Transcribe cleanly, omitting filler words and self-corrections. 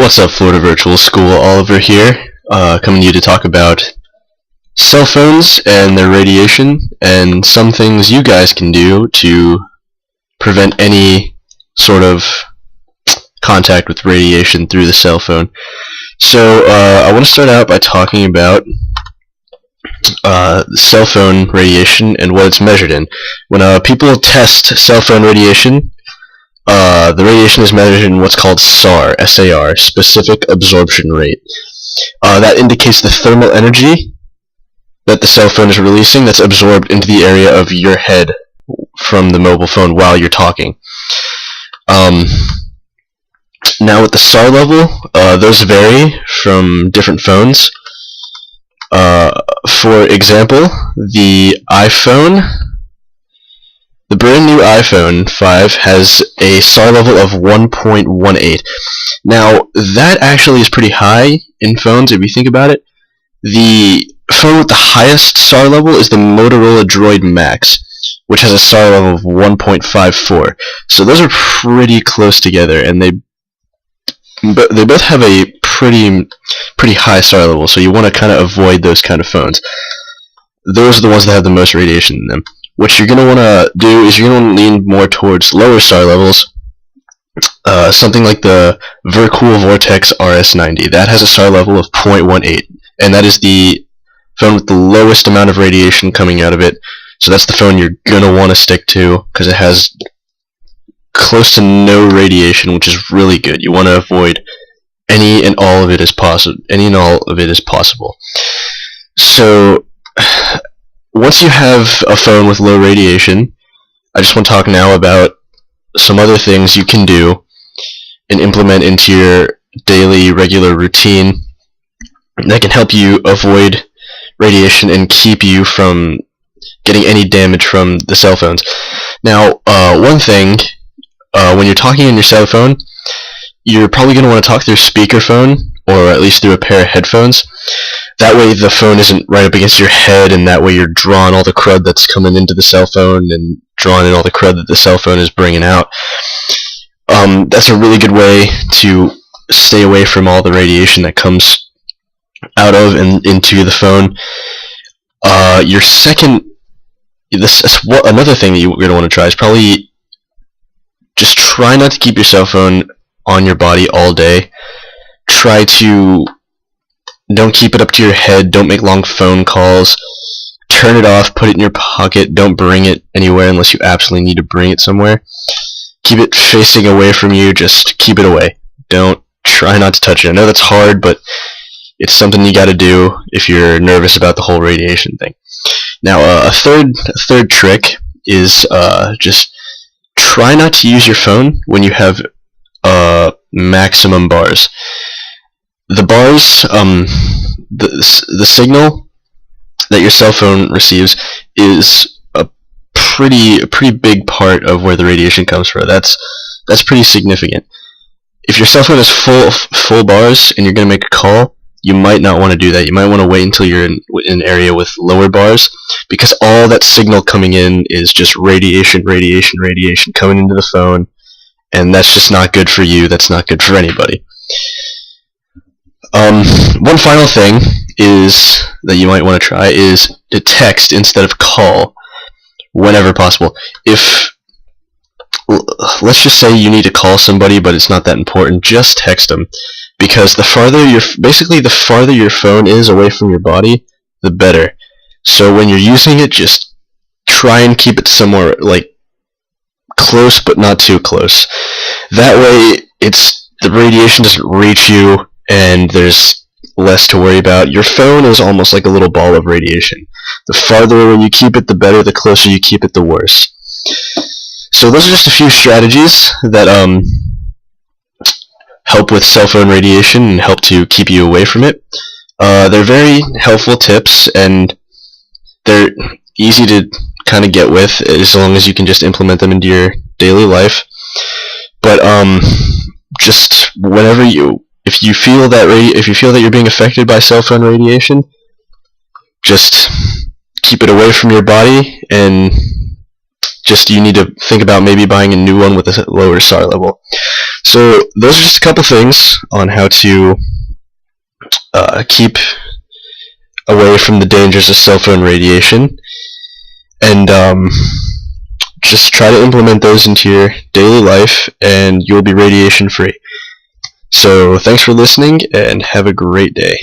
What's up, Florida Virtual School? Oliver here, coming to you to talk about cell phones and their radiation, and some things you guys can do to prevent any sort of contact with radiation through the cell phone. So, I want to start out by talking about cell phone radiation and what it's measured in. When people test cell phone radiation, the radiation is measured in what's called SAR, S-A-R, specific absorption rate. That indicates the thermal energy that the cell phone is releasing that's absorbed into the area of your head from the mobile phone while you're talking. Now with the SAR level, those vary from different phones. For example, the brand new iPhone 5 has a SAR level of 1.18. Now, that actually is pretty high in phones if you think about it. The phone with the highest SAR level is the Motorola Droid Max, which has a SAR level of 1.54. So those are pretty close together, and they both have a pretty high SAR level, so you want to kind of avoid those kind of phones. Those are the ones that have the most radiation in them. What you're going to want to do is you're going to lean more towards lower SAR levels, something like the Vercool Vortex RS90. That has a SAR level of 0.18, and that is the phone with the lowest amount of radiation coming out of it. So that's the phone you're going to want to stick to, because it has close to no radiation, which is really good. You want to avoid any and all of it as possible. So once you have a phone with low radiation, I just want to talk now about some other things you can do and implement into your daily regular routine that can help you avoid radiation and keep you from getting any damage from the cell phones. Now, one thing, when you're talking on your cell phone, you're probably going to want to talk through speakerphone, or at least through a pair of headphones. That way the phone isn't right up against your head, and that way you're drawing all the crud that's coming into the cell phone and drawing in all the crud that the cell phone is bringing out. That's a really good way to stay away from all the radiation that comes out of and into the phone. Another thing that you're going to want to try is probably just try not to keep your cell phone on your body all day. Don't keep it up to your head, don't make long phone calls, turn it off, put it in your pocket, don't bring it anywhere unless you absolutely need to bring it somewhere. Keep it facing away from you, just keep it away. Try not to touch it. I know that's hard, but it's something you gotta do if you're nervous about the whole radiation thing. Now, a third trick is just try not to use your phone when you have maximum bars. The bars, the signal that your cell phone receives is a pretty big part of where the radiation comes from. That's pretty significant. If your cell phone has full bars and you're going to make a call, you might not want to do that. You might want to wait until you're in an area with lower bars, because all that signal coming in is just radiation coming into the phone, and that's just not good for you. That's not good for anybody. One final thing is that you might want to try is to text instead of call whenever possible. Let's just say you need to call somebody, but it's not that important, just text them, because the farther your phone is away from your body, the better. So when you're using it, just try and keep it somewhere like close but not too close. That way the radiation doesn't reach you and there's less to worry about. Your phone is almost like a little ball of radiation. The farther away you keep it, the better. The closer you keep it, the worse. So those are just a few strategies that help with cell phone radiation and help to keep you away from it. They're very helpful tips, and they're easy to kind of get with as long as you can just implement them into your daily life. But just if you feel that you're being affected by cell phone radiation, just keep it away from your body, and you need to think about maybe buying a new one with a lower SAR level. So So those are just a couple things on how to keep away from the dangers of cell phone radiation, and just try to implement those into your daily life, and you'll be radiation free. So thanks for listening, and have a great day.